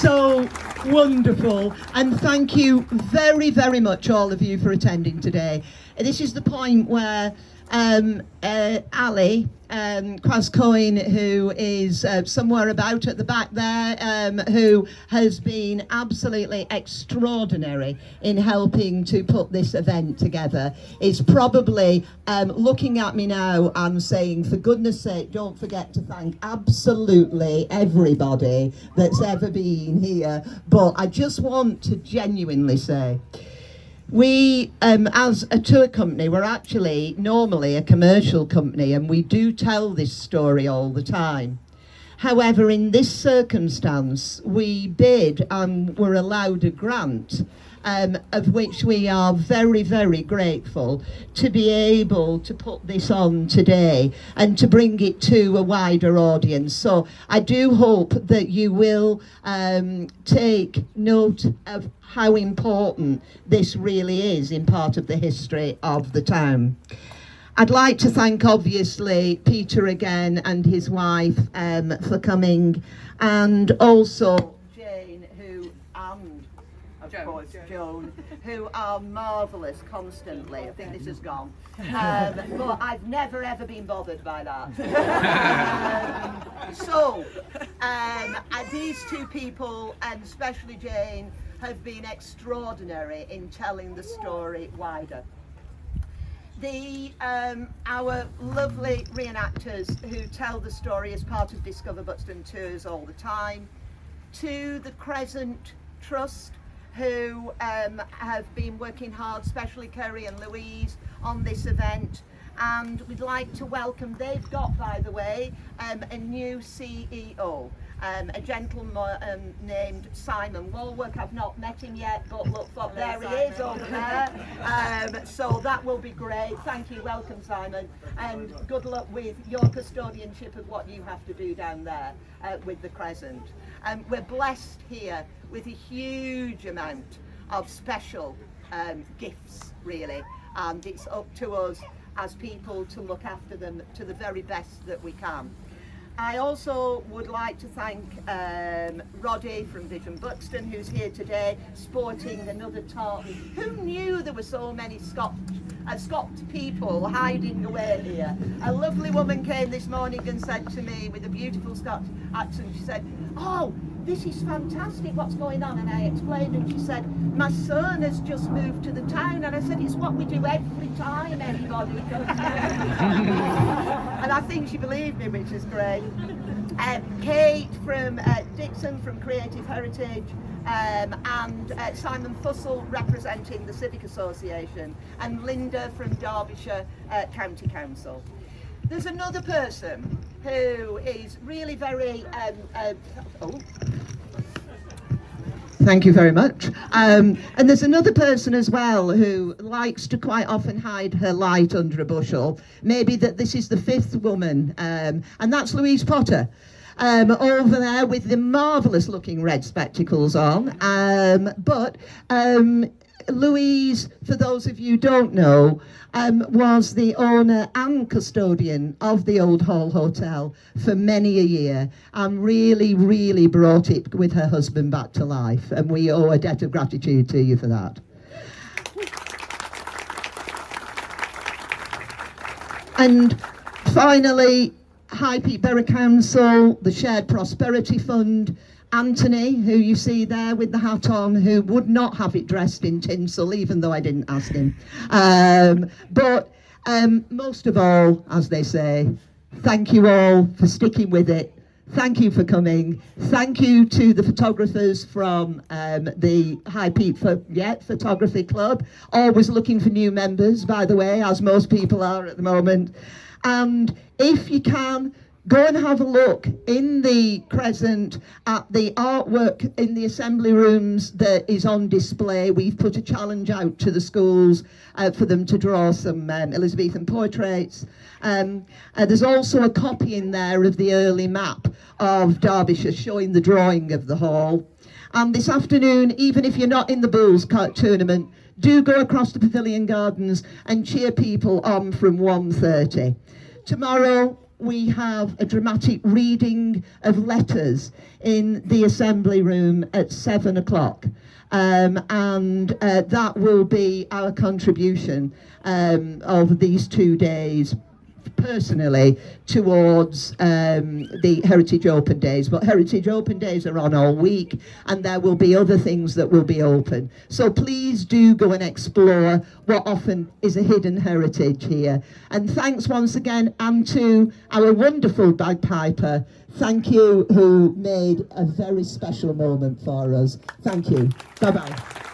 so wonderful, and thank you very, very much, all of you, for attending today. This is the point where Ali Quascoin, who is somewhere about at the back there, who has been absolutely extraordinary in helping to put this event together, is probably looking at me now and saying, for goodness sake, don't forget to thank absolutely everybody that's ever been here. But I just want to genuinely say, we, as a tour company, we're actually normally a commercial company, and we do tell this story all the time. However, in this circumstance, we bid and were allowed a grant, of which we are very, very grateful to be able to put this on today and to bring it to a wider audience. So I do hope that you will take note of how important this really is in part of the history of the town. I'd like to thank, obviously, Peter again and his wife for coming, and also Jane, Joan, who are marvellous constantly. I think this has gone. But I've never ever been bothered by that. These two people, and especially Jane, have been extraordinary in telling the story wider. Our lovely reenactors who tell the story as part of Discover Buxton tours all the time, to the Crescent Trust, who have been working hard, especially Kerry and Louise, on this event. And we'd like to welcome, they've got, by the way, a new CEO, a gentleman named Simon Walwork. I've not met him yet, but look, there he is over there. So that will be great. Thank you, welcome Simon, and good luck with your custodianship of what you have to do down there with the Crescent. We're blessed here with a huge amount of special gifts, really, and it's up to us as people to look after them to the very best that we can. I also would like to thank Roddy from Vision Buxton, who's here today sporting another top. Who knew there were so many Scots people hiding away here? A lovely woman came this morning and said to me with a beautiful Scots accent, she said, "Oh, this is fantastic, what's going on?" And I explained, and she said, "My son has just moved to the town." And I said, "It's what we do every time anybody goes and I think she believed me, which is great. Kate from Dixon from Creative Heritage, and Simon Fussell representing the Civic Association, and Linda from Derbyshire County Council. There's another person who is really very thank you very much. And there's another person as well who likes to quite often hide her light under a bushel. Maybe that this is the fifth woman, and that's Louise Potter. Over there with the marvellous looking red spectacles on. Louise, for those of you who don't know, was the owner and custodian of the Old Hall Hotel for many a year, and really, really brought it with her husband back to life, and we owe a debt of gratitude to you for that. And finally, High Peak Borough Council, the Shared Prosperity Fund, Anthony, who you see there with the hat on, who would not have it dressed in tinsel, even though I didn't ask him. But most of all, as they say, thank you all for sticking with it. Thank you for coming. Thank you to the photographers from the High Peak Photography Club, always looking for new members, by the way, as most people are at the moment. And if you can, go and have a look in the Crescent at the artwork in the assembly rooms that is on display. We've put a challenge out to the schools for them to draw some Elizabethan portraits. There's also a copy in there of the early map of Derbyshire showing the drawing of the hall. And this afternoon, even if you're not in the Bulls tournament, do go across to Pavilion Gardens and cheer people on from 1:30. Tomorrow, we have a dramatic reading of letters in the assembly room at 7 o'clock. And that will be our contribution of these 2 days, personally, towards the Heritage Open Days. But Heritage Open Days are on all week, and there will be other things that will be open. So please do go and explore what often is a hidden heritage here. And thanks once again, and to our wonderful bagpiper, thank you, who made a very special moment for us. Thank you. Bye-bye.